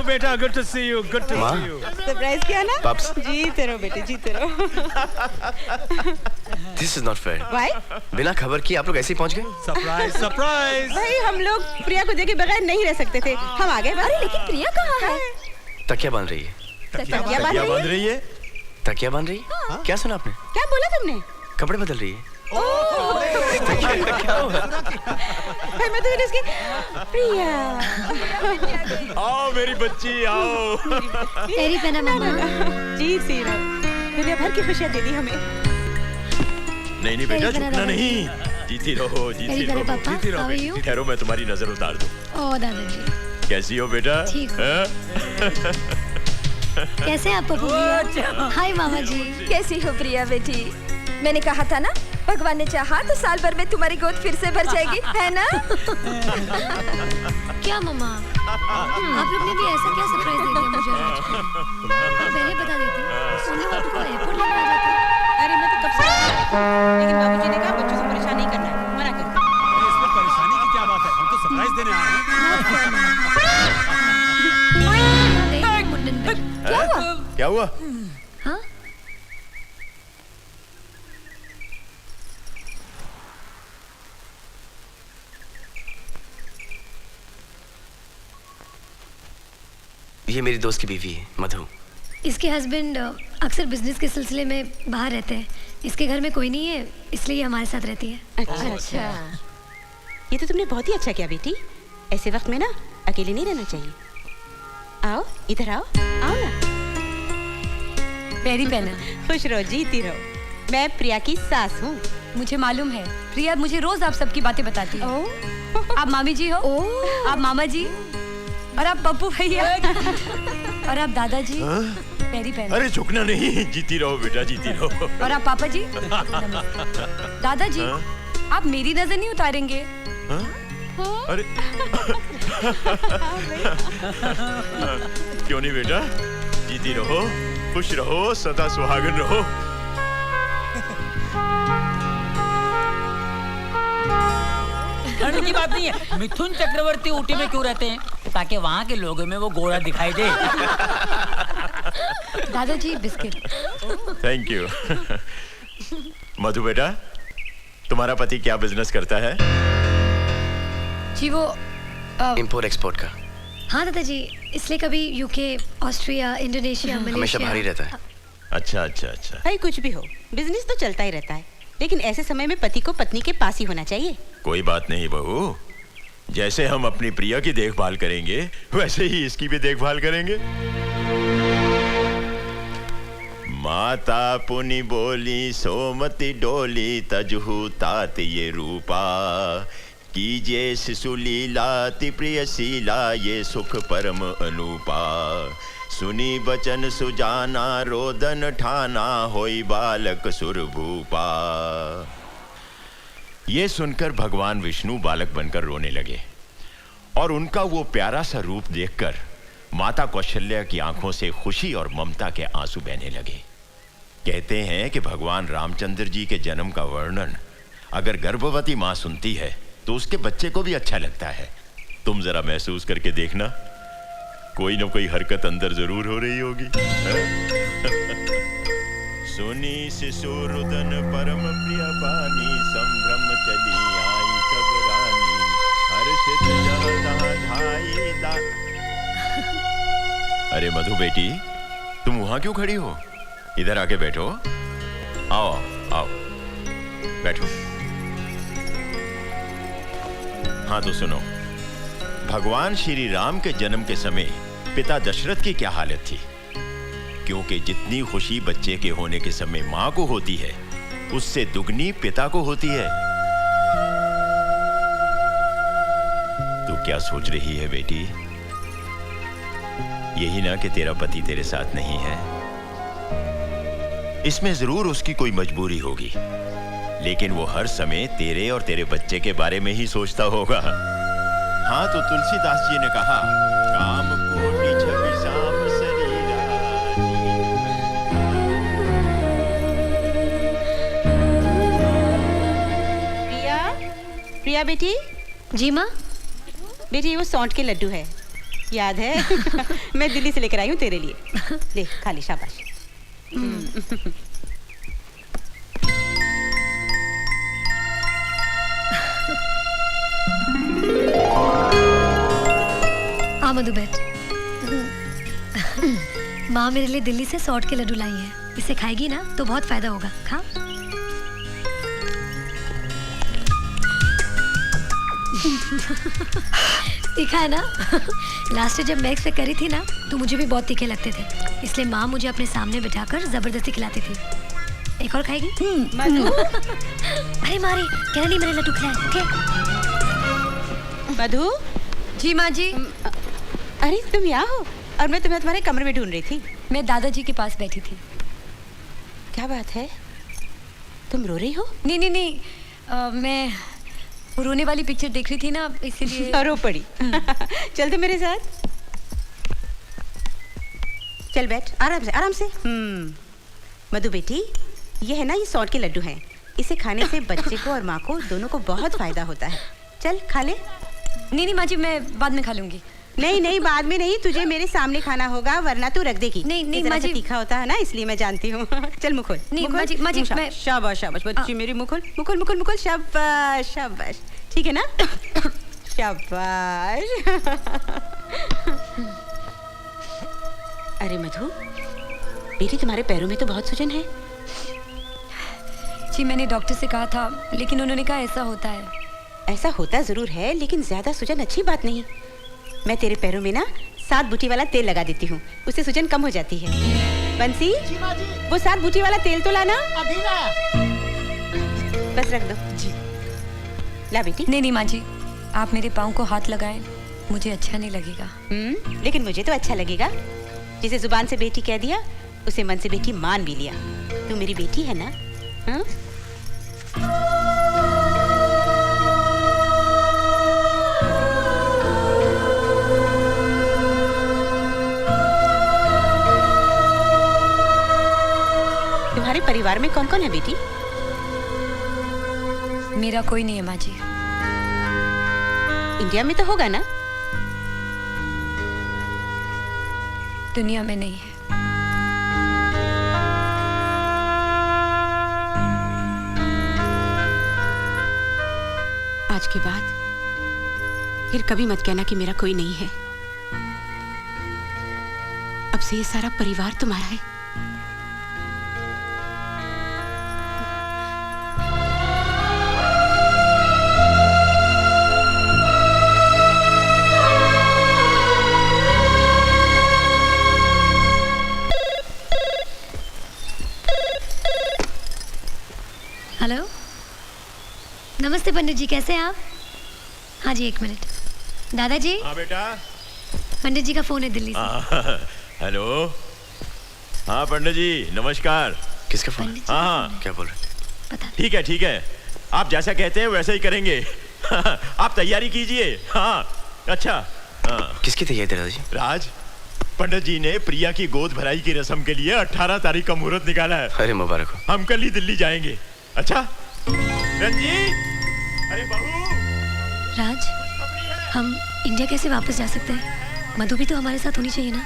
बेटा, good to see you, good to see you. Surprise किया ना? Pops. जीते रहो बेटे, जीते रहो। This is not fair. Why? बिना खबर किए आप लोग ऐसे ही पहुंच गए? Surprise, surprise. भाई हम लोग प्रिया को देखे बगैर नहीं रह सकते थे, हम आ गए। अरे लेकिन प्रिया कहाँ है? तकिया बांध रही है। तकिया बांध रही है? तकिया बांध रही है? क्या सुना आपने? क्या बोला तुमने? कपड़े बदल रही है। क्या हुआ? मैं तो इसकी प्रिया। आओ मेरी बच्ची, आओ। तेरी पहना मामा। जी सीरा, दुनिया भर की खुशियाँ दे दी हमें। नहीं बेटा, झुकना नहीं। जीती रहो, जीती रहो, जीती रहो। ठहरो, मैं तुम्हारी नजर उतार दूं। ओ दादाजी, कैसी हो बेटा? ठीक कैसे आप पप्पू भैया? हाय मामा जी। कैसी हो प्रिया बेटी? मैंने कहा था ना, भगवान ने चाहा तो साल भर में तुम्हारी गोद फिर से भर जाएगी, है ना? क्या मामा, आप लोग ने भी ऐसा क्या सरप्राइज दे दिया मुझे आज? पहले बता देती, सोने वाले को एयरपोर्ट लेने आ जाती। अरे मैं तो कब से, लेकिन बाबूजी ने कहा बच्चों से परेशान नहीं करना है, मना कर। इसमें परेशानी की क्या बात है? हम तो सरप्राइज देने आए हैं। क्या हुआ? हाँ? ये मेरी दोस्त की बीवी है, मधु। इसके हस्बैंड अक्सर बिजनेस के सिलसिले में बाहर रहते हैं। इसके घर में कोई नहीं है, इसलिए ये हमारे साथ रहती है। अच्छा, ये तो तुमने बहुत ही अच्छा किया बेटी। ऐसे वक्त में ना अकेले नहीं रहना चाहिए। आओ इधर आओ, आओ ना। पैरी पहना। खुश रहो, जीती रहो। मैं प्रिया की सास हूँ। मुझे मालूम है, प्रिया मुझे रोज आप सबकी बातें बताती है। आप मामी जी हो, आप मामा जी, और आप पप्पू भैया, और आप दादाजी। पैरी पहना। अरे झुकना नहीं, जीती रहो बेटा, जीती रहो। और आप पापा जी। दादाजी, आप मेरी नजर नहीं उतारेंगे? अरे क्यों नहीं बेटा, जीती रहो, खुश रहो, सदा सुहागन रहो। ठंड की बात नहीं है। मिथुन चक्रवर्ती ऊटी में क्यों रहते हैं? ताकि वहाँ के लोगों में वो गोरा दिखाई दे। दादाजी बिस्किट। Thank you. मधु बेटा, तुम्हारा पति क्या बिजनेस करता है? जी वो इंपोर्ट एक्सपोर्ट का। हाँ दादाजी, इसलिए कभी यूके, ऑस्ट्रिया, इंडोनेशिया, हमेशा मलेशिया। बाहर ही रहता है। अच्छा अच्छा अच्छा। भाई कुछ भी हो, बिजनेस तो चलता ही रहता है, लेकिन ऐसे समय में पति को पत्नी के पास ही होना चाहिए। कोई बात नहीं बहू, जैसे हम अपनी प्रिया की देखभाल करेंगे वैसे ही इसकी भी देखभाल करेंगे। माता पुनि बोली सोमति डोली तजहु तात ये रूपा, कीजिए शिशु लीला ति प्रियशीला ये सुख परम अनूपा, सुनी बचन सुजाना रोदन ठाना होई बालक सुरभूपा। ये सुनकर भगवान विष्णु बालक बनकर रोने लगे और उनका वो प्यारा सा रूप देखकर माता कौशल्या की आंखों से खुशी और ममता के आंसू बहने लगे। कहते हैं कि भगवान रामचंद्र जी के जन्म का वर्णन अगर गर्भवती मां सुनती है तो उसके बच्चे को भी अच्छा लगता है। तुम जरा महसूस करके देखना, कोई ना कोई हरकत अंदर जरूर हो रही होगी। सुनी शिशु रुदन परम प्रिय बानी, संभ्रम चली आई सब रानी, हर्षित जहाँ धाई दा। अरे मधु बेटी, तुम वहां क्यों खड़ी हो? इधर आके बैठो। आओ आओ बैठो। हाँ तो सुनो, भगवान श्री राम के जन्म के समय पिता दशरथ की क्या हालत थी? क्योंकि जितनी खुशी बच्चे के होने के समय मां को होती है, उससे दुगनी पिता को होती है। तू क्या सोच रही है बेटी? यही ना कि तेरा पति तेरे साथ नहीं है। इसमें जरूर उसकी कोई मजबूरी होगी, लेकिन वो हर समय तेरे और तेरे बच्चे के बारे में ही सोचता होगा। हाँ तो तुलसीदास जी ने कहा, काम कोटि छवि साम शरीरा। प्रिया, प्रिया बेटी। जी माँ। बेटी वो सौंठ के लड्डू है, याद है मैं दिल्ली से लेकर आई हूँ तेरे लिए। ले खा ले, शाबाश। आ मधु बैठ। माँ मेरे लिए दिल्ली से सौट के लड्डू लाई है, इसे खाएगी ना तो बहुत फायदा होगा। खा। तीखा है ना? लास्ट जब मैं एक्स पे करी थी ना तो मुझे भी बहुत तीखे लगते थे, इसलिए माँ मुझे अपने सामने बिठाकर जबरदस्ती खिलाती थी। एक और खाएगी? अरे मारी कह नहीं मेरे लड्डू खिलाए। ओके मधु। जी माँ जी। अरे तुम यहाँ हो और मैं तुम्हें तुम्हारे कमरे में ढूंढ रही थी। मैं दादाजी के पास बैठी थी। क्या बात है, तुम रो रही हो? नहीं नहीं नहीं, मैं रोने वाली पिक्चर देख रही थी ना, इसीलिए। रो पड़ी। चल तो मेरे साथ। चल बैठ, आराम से आराम से। मधु बेटी, ये है ना, ये सौंठ के लड्डू हैं। इसे खाने से बच्चे को और माँ को दोनों को बहुत फायदा होता है। चल खा ले। नहीं नहीं माँ जी, मैं बाद में खा लूंगी। नहीं नहीं, बाद में नहीं, तुझे मेरे सामने खाना होगा वरना तू रख देगी। नहीं नहीं इतना माँ सा जी, तीखा होता है ना, इसलिए मैं जानती हूँ। चल मुकुल। नहीं माँ जी, मैं शाबाश शाबाश बच्ची मेरी। मुकुल मुकुल मुकुल मुकुल, शाबाश शाबाश। ठीक है ना? शाबाश। अरे मधु बेटी, तुम्हारे पैरों में तो बहुत सूजन है। जी मैंने डॉक्टर से कहा था, लेकिन उन्होंने कहा ऐसा होता है। ऐसा होता जरूर है, लेकिन ज्यादा सूजन अच्छी बात नहीं। मैं तेरे पैरों में ना 7 बूटी वाला तेल लगा देती हूँ, उससे सूजन कम हो जाती है। बंसी, वो 7 बूटी वाला तेल तो लाना। अभी ना। बस रख दो जी। ला बेटी। नहीं नहीं माँ जी, आप मेरे पाँव को हाथ लगाएं, मुझे अच्छा नहीं लगेगा। लेकिन मुझे तो अच्छा लगेगा। जिसे जुबान से बेटी कह दिया, उसे मन से बेटी मान भी लिया। तू मेरी बेटी है ना? हाँ? तुम्हारे परिवार में कौन कौन है बेटी? मेरा कोई नहीं है माँ जी। इंडिया में तो होगा ना? दुनिया में नहीं है। आज के बाद फिर कभी मत कहना कि मेरा कोई नहीं है। अब से ये सारा परिवार तुम्हारा है। हेलो, नमस्ते पंडित जी, कैसे हैं आप? हाँ जी, 1 मिनट। दादाजी। हाँ बेटा। पंडित जी का फोन है दिल्ली से। हेलो। हाँ पंडित जी, नमस्कार। किसका फोन? पंडित जी हाँ क्या बोल रहे? पता ठीक है ठीक है, आप जैसा कहते हैं वैसा ही करेंगे। आप तैयारी कीजिए। हाँ अच्छा। हाँ। किसकी तैयारी दादाजी? राज, पंडित जी ने प्रिया की गोद भराई की रस्म के लिए 18 तारीख का मुहूर्त निकाला है। अरे मुबारक हो। हम कल ही दिल्ली जाएंगे। अच्छा रंजीत, अरे बहू। राज, हम इंडिया कैसे वापस जा सकते हैं? मधु भी तो हमारे साथ होनी चाहिए ना?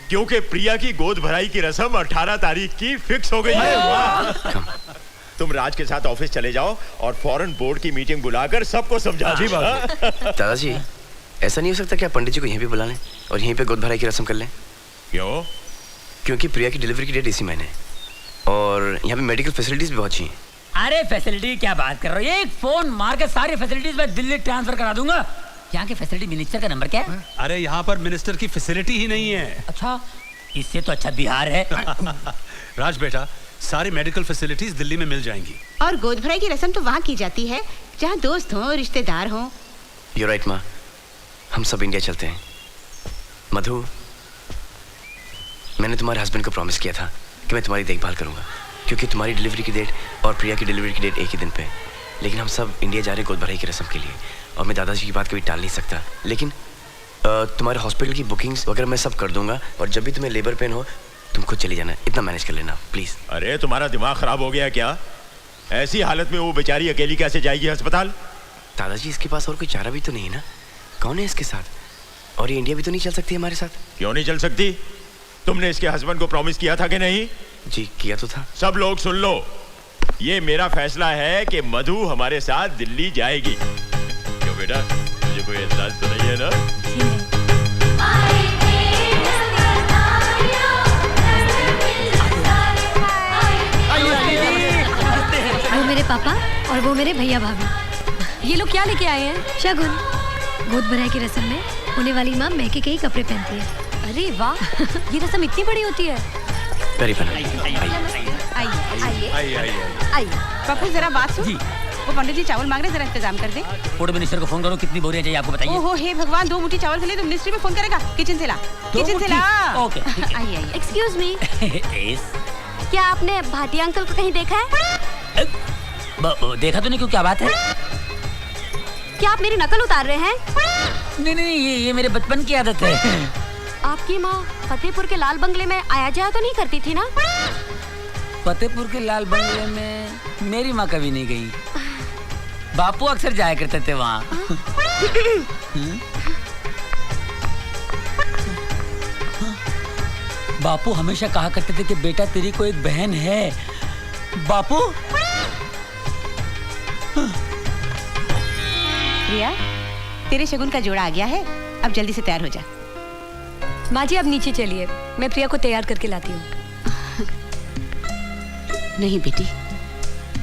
क्योंकि प्रिया की गोद भराई की रस्म 18 तारीख की फिक्स हो गई है। तुम राज के साथ ऑफिस चले जाओ और फौरन बोर्ड की मीटिंग बुलाकर सबको समझा दो। दादाजी, ऐसा नहीं हो सकता क्या पंडित जी को यहीं पे बुला लें और यहीं पे गोद भराई की रस्म कर लें? क्यों? क्योंकि प्रिया की डिलीवरी की डेट इसी महीने है और यहाँ पे मेडिकल फैसिलिटीज भी बहुत अच्छी हैं। अरे फैसिलिटी क्या बात कर रहे हो? एक फोन मार के सारी फैसिलिटीज मैं दिल्ली ट्रांसफर करा दूंगा। यहाँ के फैसिलिटी मिनिस्टर का नंबर क्या है? अरे यहाँ पर मिनिस्टर की फैसिलिटी ही नहीं है। अच्छा, इससे तो अच्छा बिहार है। राज बेटा, सारी मेडिकल फैसिलिटीज दिल्ली में मिल जाएंगी। और गोद भराई की रस्म तो वहाँ की जाती है जहाँ दोस्त हो, रिश्तेदार हो। You're right, माँ, हम सब इंडिया चलते हैं। मधु, मैंने तुम्हारे हस्बैंड को प्रॉमिस किया था कि मैं तुम्हारी देखभाल करूंगा, क्योंकि तुम्हारी डिलीवरी की डेट और प्रिया की डिलीवरी की डेट एक ही दिन पे है। लेकिन हम सब इंडिया जा रहे हैं गोद भराई की रस्म के लिए और मैं दादाजी की बात कभी टाल नहीं सकता। लेकिन तुम्हारे हॉस्पिटल की बुकिंग्स वगैरह मैं सब कर दूंगा और जब भी तुम्हें लेबर पेन हो तुम खुद चली जाना, इतना मैनेज कर लेना प्लीज। अरे तुम्हारा दिमाग खराब हो गया क्या? ऐसी हालत में वो बेचारी अकेली कैसे जाएगी अस्पताल? दादाजी, इसके पास और कोई चारा भी तो नहीं है ना? कौन है इसके साथ? और ये इंडिया भी तो नहीं चल सकती हमारे साथ? क्यों नहीं चल सकती? तुमने इसके हस्बैंड को प्रॉमिस किया था कि नहीं? जी किया तो था। सब लोग सुन लो, ये मेरा फैसला है कि मधु हमारे साथ दिल्ली जाएगी। क्यों बेटा, मुझे कोई एतराज तो नहीं है ना? वो मेरे पापा और वो मेरे भैया भाभी। ये लोग क्या लेके आए हैं? शगुन। गोद भराई की रस्म में होने वाली माँ मैके के ही कपड़े पहनती है। अरे वाह, ये रस्म इतनी बड़ी होती है। Very fun. आइए पप्पू जरा बात सुन। जी। वो पंडित जी चावल मांग रहे, जरा इंतजाम कर दे। फूड मिनिस्टर को फोन करो, कितनी बोरियां चाहिए आपको बताइए। ओहो हे भगवान, 2 मुट्ठी चावल के लिए तो मिनिस्ट्री में फोन करेगा। किचन से ला, किचन से ला। ओके, ठीक है। आइए आइए। Excuse me, yes. क्या आपने भाटिया अंकल को कहीं देखा है? देखा तो नहीं, क्यों क्या बात है? क्या आप मेरी नकल उतार रहे हैं? नहीं नहीं, ये मेरे बचपन की आदत है। आपकी माँ फतेहपुर के लाल बंगले में आया जाया तो नहीं करती थी ना? फतेहपुर के लाल बंगले में मेरी माँ कभी नहीं गई। बापू अक्सर जाया करते थे वहाँ। बापू हमेशा कहा करते थे कि बेटा तेरी को एक बहन है। बापू प्रिया, तेरे शगुन का जोड़ा आ गया है, अब जल्दी से तैयार हो जा। माँ जी आप नीचे चलिए, मैं प्रिया को तैयार करके लाती हूँ। नहीं बेटी,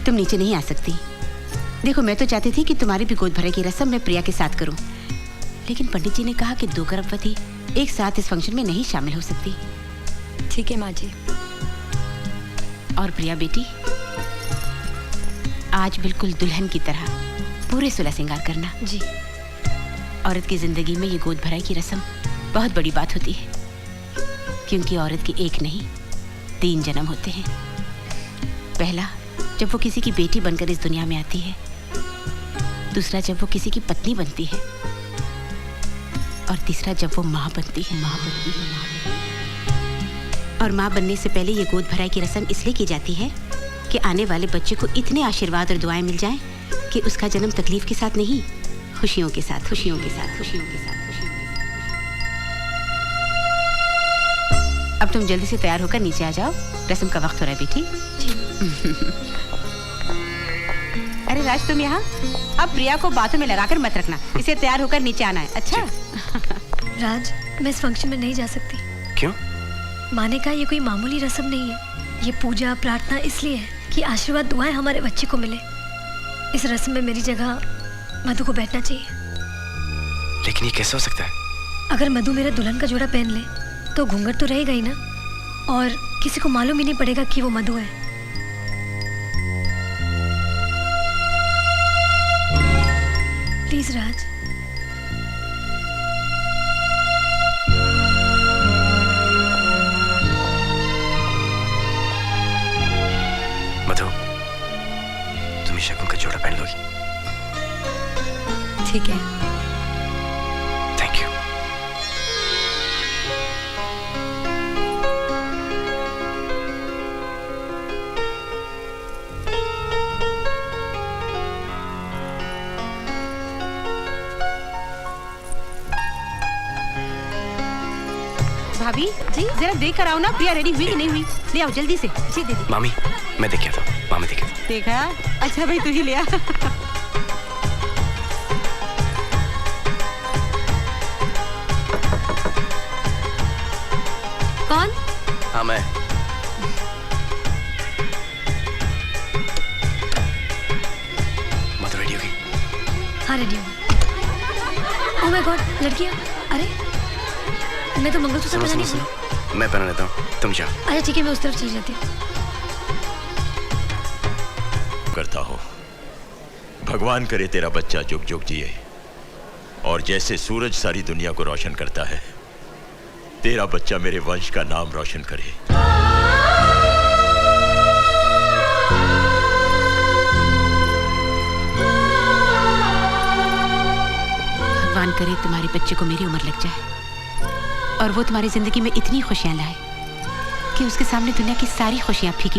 तुम नीचे नहीं आ सकती। देखो मैं तो चाहती थी कि तुम्हारी भी गोद भराई की रस्म मैं प्रिया के साथ करूं, लेकिन पंडित जी ने कहा कि 2 गर्भवती एक साथ इस फंक्शन में नहीं शामिल हो सकती। ठीक है माँ जी। और प्रिया बेटी, आज बिल्कुल दुल्हन की तरह पूरे सुलह श्रृंगार करना। जी। औरत की जिंदगी में ये गोद भराई की रस्म बहुत बड़ी बात होती है, क्योंकि औरत के एक नहीं 3 जन्म होते हैं। पहला जब वो किसी की बेटी बनकर इस दुनिया में आती है, दूसरा जब वो किसी की पत्नी बनती है, और तीसरा जब वो माँ बनती है। और माँ बनने से पहले ये गोद भराई की रस्म इसलिए की जाती है कि आने वाले बच्चे को इतने आशीर्वाद और दुआएं मिल जाएं कि उसका जन्म तकलीफ के साथ नहीं, खुशियों के साथ, खुशियों के साथ, खुशियों के साथ, खुशियों के साथ। अब तुम जल्दी से तैयार होकर नीचे आ जाओ, रस्म का वक्त हो रहा है बेटी। अरे राज, तुम यहाँ। अब प्रिया को बातों में लगाकर मत रखना, इसे तैयार होकर नीचे आना है। अच्छा? राज, मैं इस फंक्शन में नहीं जा सकती। क्यों? माँ ने कहा ये कोई मामूली रस्म नहीं है, ये पूजा प्रार्थना इसलिए है कि आशीर्वाद दुआएं हमारे बच्चे को मिले। इस रस्म में मेरी जगह मधु को बैठना चाहिए। लेकिन ये कैसे हो सकता है? अगर मधु मेरा दुल्हन का जोड़ा पहन ले तो घूंघट तो रहेगा ही ना, और किसी को मालूम ही नहीं पड़ेगा कि वो मधु है। प्लीज राज। मधु, तुम शगुन का जोड़ा पहन लोगी? ठीक है। Thank you. भाभी जी, जरा देख कर आओ ना, प्रिया रेडी हुई कि नहीं हुई। ले आओ जल्दी से। जी दीदी। मामी, मैं देख के आता हूँ। मामी देखे था। देखा? अच्छा भाई, तू ही ले आ। कौन? हाँ मैं। मधु रेडी होगी? हाँ रेडी हूँ। ओह माय गॉड, लड़कियाँ। अरे मैं तो मंगलसूत्र सुनो पहना सुनो नहीं। सुनो, मैं पहना लेता हूँ, तुम जाओ। अच्छा ठीक है, मैं उस तरफ चली जाती हूँ। करता हो, भगवान करे तेरा बच्चा जुग जुग जिए, और जैसे सूरज सारी दुनिया को रोशन करता है, तेरा बच्चा मेरे वंश का नाम रोशन करे। भगवान करे तुम्हारे बच्चे को मेरी उम्र लग जाए और वो तुम्हारी जिंदगी में इतनी खुशियां लाए कि उसके सामने दुनिया की सारी खुशियां फीकी